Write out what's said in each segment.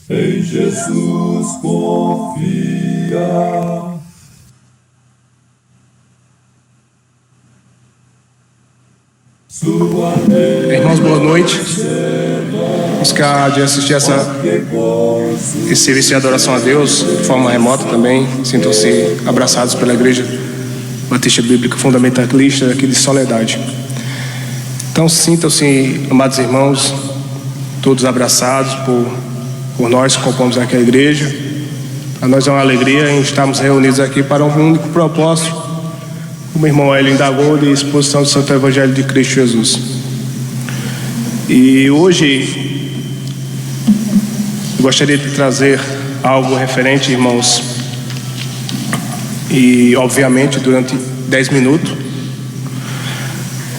Em Jesus confia. Irmãos, boa noite. Os que há de assistir esse serviço de adoração a Deus de forma remota também, sintam-se abraçados pela Igreja Batista Bíblica Fundamentalista aqui de Soledade. Então sintam-se, amados irmãos, todos abraçados por nós que compomos aqui a igreja. Para nós é uma alegria em estarmos reunidos aqui para um único propósito, como o irmão Hélio indagou, de exposição do Santo Evangelho de Cristo Jesus. E hoje eu gostaria de trazer algo referente, irmãos, e obviamente durante 10 minutos.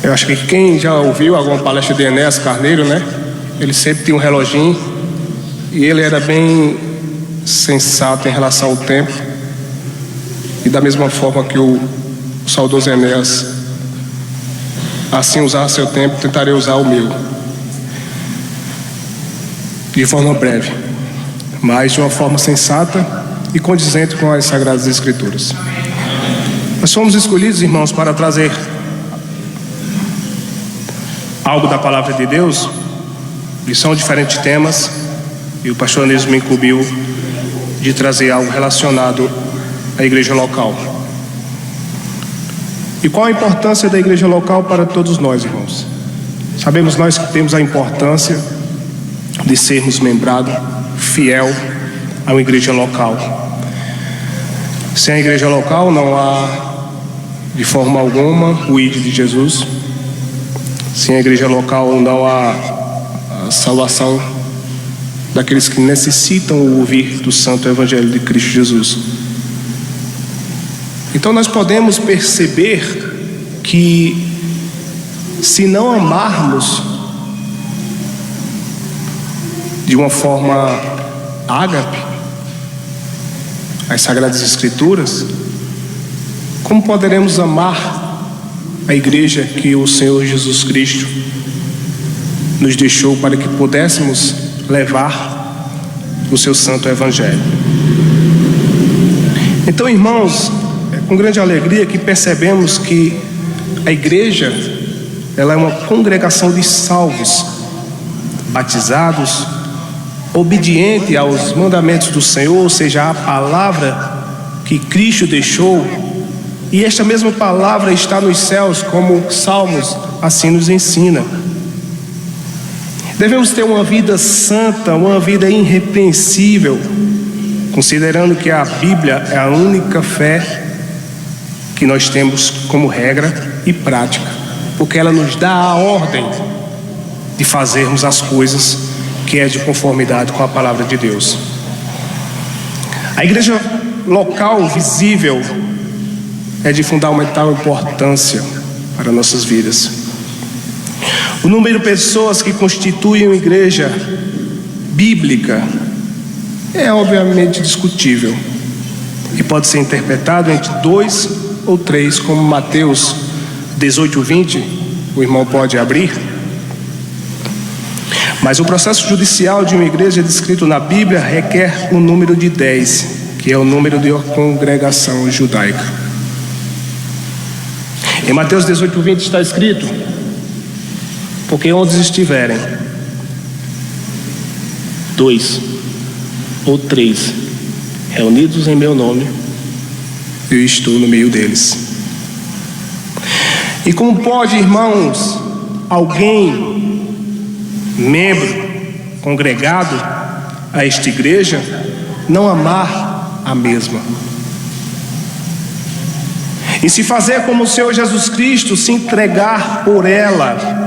Eu acho que quem já ouviu alguma palestra de Enéas Carneiro, né? Ele sempre tinha um reloginho e ele era bem sensato em relação ao tempo. E da mesma forma que o saudoso Enéas assim usar seu tempo, tentarei usar o meu. De forma breve, mas de uma forma sensata e condizente com as Sagradas Escrituras. Nós fomos escolhidos, irmãos, para trazer algo da Palavra de Deus, e são diferentes temas, e o pastor Anísio me incumbiu de trazer algo relacionado à igreja local. E qual a importância da igreja local para todos nós, irmãos? Sabemos nós que temos a importância de sermos membrados fiel a uma igreja local. Sem a igreja local não há de forma alguma o ID de Jesus. Sem a igreja local não há a salvação daqueles que necessitam ouvir do Santo Evangelho de Cristo Jesus. Então nós podemos perceber que se não amarmos de uma forma ágape as Sagradas Escrituras, como poderemos amar a igreja que o Senhor Jesus Cristo nos deixou para que pudéssemos levar o seu Santo Evangelho? Então, irmãos, é com grande alegria que percebemos que a igreja, ela é uma congregação de salvos, batizados, obediente aos mandamentos do Senhor, ou seja, a palavra que Cristo deixou. E esta mesma palavra está nos céus, como Salmos assim nos ensina. Devemos ter uma vida santa, uma vida irrepreensível, considerando que a Bíblia é a única fé que nós temos como regra e prática, porque ela nos dá a ordem de fazermos as coisas que é de conformidade com a palavra de Deus. A igreja local visível é de fundamental importância para nossas vidas. O número de pessoas que constituem uma igreja bíblica é obviamente discutível e pode ser interpretado entre 2 ou 3, como Mateus 18:20, o irmão pode abrir. Mas o processo judicial de uma igreja descrito na Bíblia requer o número de 10, que é o número de uma congregação judaica. Em Mateus 18:20 está escrito: porque onde estiverem 2 ou 3 reunidos em meu nome, eu estou no meio deles. E como pode, irmãos, alguém, membro, congregado a esta igreja, não amar a mesma? E se fazer como o Senhor Jesus Cristo, se entregar por ela.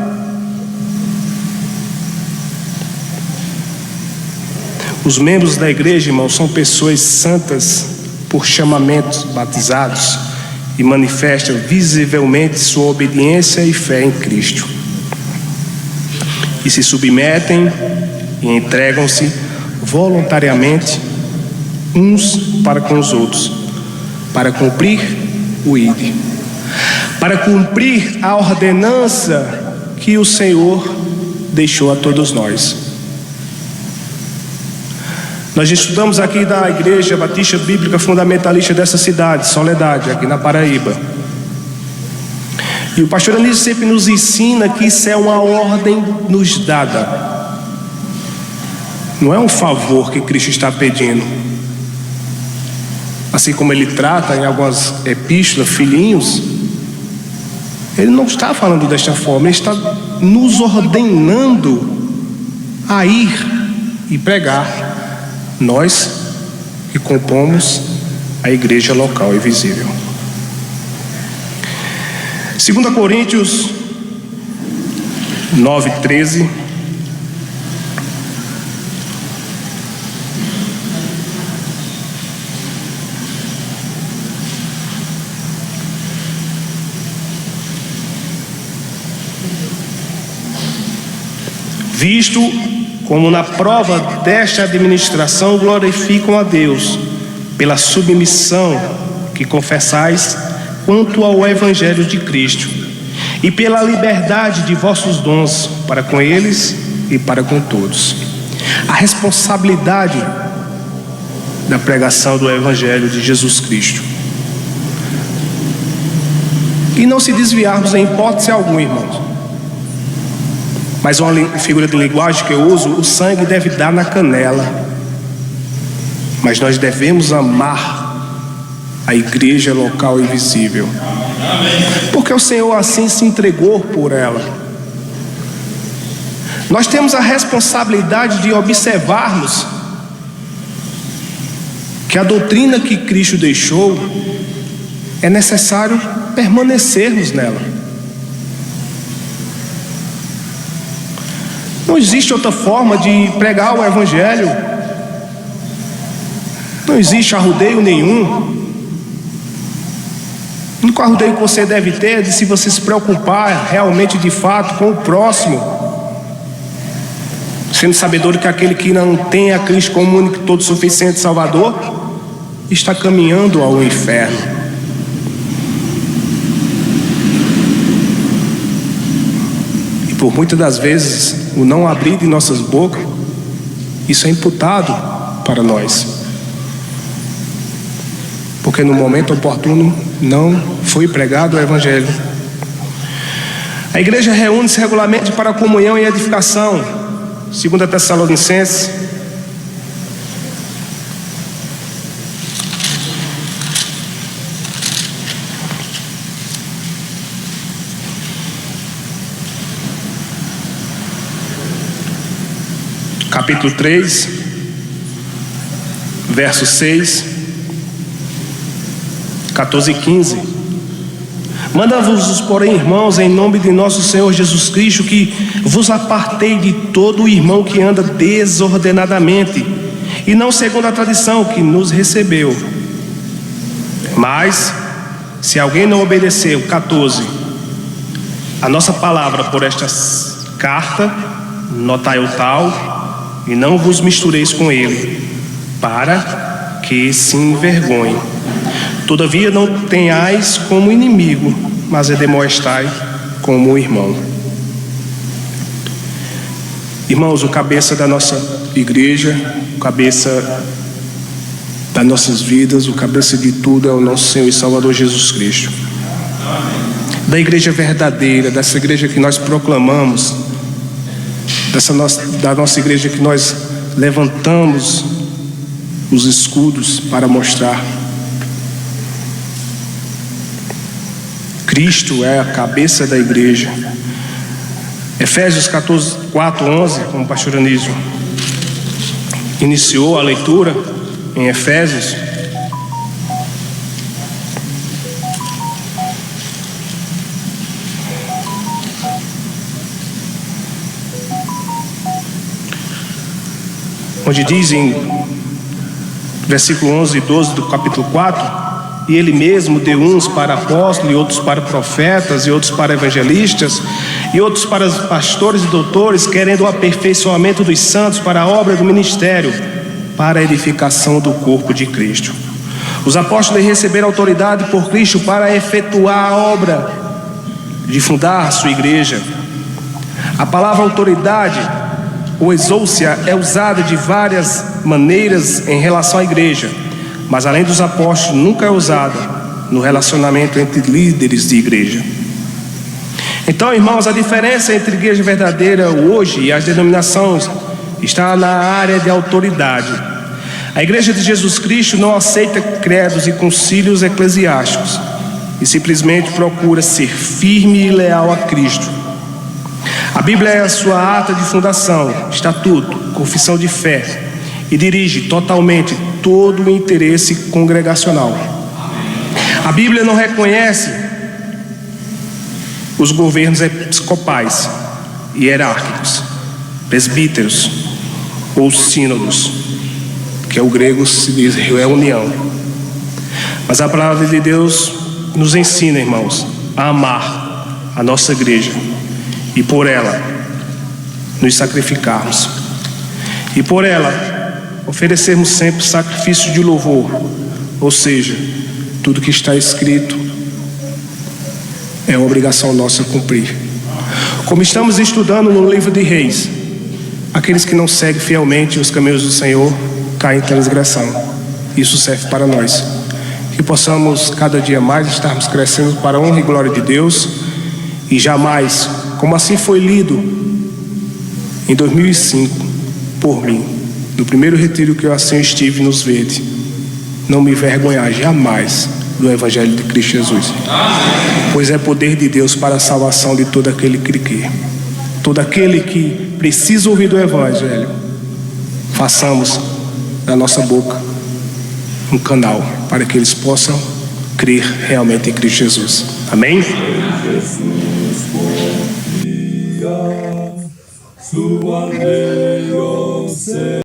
Os membros da igreja, irmãos, são pessoas santas por chamamentos, batizados, e manifestam visivelmente sua obediência e fé em Cristo. E se submetem e entregam-se voluntariamente uns para com os outros, para cumprir o ID, para cumprir a ordenança que o Senhor deixou a todos nós. Nós estudamos aqui da Igreja Batista Bíblica Fundamentalista dessa cidade, Soledade, aqui na Paraíba. E o pastor Anísio sempre nos ensina que isso é uma ordem nos dada. Não é um favor que Cristo está pedindo. Assim como ele trata em algumas epístolas, filhinhos, ele não está falando desta forma, ele está nos ordenando a ir e pregar. Nós que compomos a igreja local e visível. 2 Coríntios 9:13. Visto como na prova desta administração glorificam a Deus pela submissão que confessais quanto ao Evangelho de Cristo, e pela liberdade de vossos dons para com eles e para com todos. A responsabilidade da pregação do Evangelho de Jesus Cristo. E não se desviarmos em hipótese alguma, irmãos. Mas uma figura de linguagem que eu uso, o sangue deve dar na canela. Mas nós devemos amar a igreja local e visível, porque o Senhor assim se entregou por ela. Nós temos a responsabilidade de observarmos que a doutrina que Cristo deixou, é necessário permanecermos nela. Não existe outra forma de pregar o Evangelho. Não existe arrudeio nenhum. O único arrudeio que você deve ter é de se você se preocupar realmente de fato com o próximo, sendo sabedor que aquele que não tem a Cristo como único e todo suficiente Salvador está caminhando ao inferno. E por muitas das vezes o não abrir de nossas bocas, isso é imputado para nós, porque no momento oportuno não foi pregado o Evangelho. A igreja reúne-se regularmente para a comunhão e edificação. 2 Tessalonicenses capítulo 3, verso 6, 14 e 15. Manda-vos, porém, irmãos, em nome de nosso Senhor Jesus Cristo, que vos apartei de todo irmão que anda desordenadamente, e não segundo a tradição que nos recebeu. Mas, se alguém não obedeceu, 14, a nossa palavra por esta carta, notai o tal, e não vos mistureis com ele, para que se envergonhe. Todavia não tenhais como inimigo, mas demonstrai como irmão. Irmãos, o cabeça da nossa igreja, o cabeça das nossas vidas, o cabeça de tudo é o nosso Senhor e Salvador Jesus Cristo. Da igreja verdadeira, dessa igreja que nós proclamamos, da nossa igreja que nós levantamos os escudos para mostrar. Cristo é a cabeça da igreja. Efésios 4:11, como o pastor Anísio iniciou a leitura em Efésios. Onde diz em versículo 11 e 12 do capítulo 4, e ele mesmo deu uns para apóstolos, e outros para profetas, e outros para evangelistas, e outros para pastores e doutores, querendo o aperfeiçoamento dos santos para a obra do ministério, para a edificação do corpo de Cristo. Os apóstolos receberam autoridade por Cristo para efetuar a obra de fundar a sua igreja. A palavra autoridade ou exousia é usada de várias maneiras em relação à igreja, mas além dos apóstolos, nunca é usada no relacionamento entre líderes de igreja. Então, irmãos, a diferença entre a igreja verdadeira hoje e as denominações está na área de autoridade. A igreja de Jesus Cristo não aceita credos e concílios eclesiásticos e simplesmente procura ser firme e leal a Cristo. A Bíblia é a sua ata de fundação, estatuto, confissão de fé e dirige totalmente todo o interesse congregacional. A Bíblia não reconhece os governos episcopais, hierárquicos, presbíteros ou sínodos, que é o grego se diz reunião. Mas a palavra de Deus nos ensina, irmãos, a amar a nossa igreja e por ela nos sacrificarmos e por ela oferecermos sempre sacrifício de louvor, ou seja, tudo que está escrito é uma obrigação nossa cumprir. Como estamos estudando no livro de Reis, aqueles que não seguem fielmente os caminhos do Senhor caem em transgressão. Isso serve para nós, que possamos cada dia mais estarmos crescendo para a honra e glória de Deus e jamais, como assim foi lido em 2005 por mim, no primeiro retiro que eu assim estive nos Verdes, não me envergonhar jamais do Evangelho de Cristo Jesus. Pois é poder de Deus para a salvação de todo aquele que crê. Todo aquele que precisa ouvir do Evangelho, façamos da nossa boca um canal para que eles possam crer realmente em Cristo Jesus. Amém? Su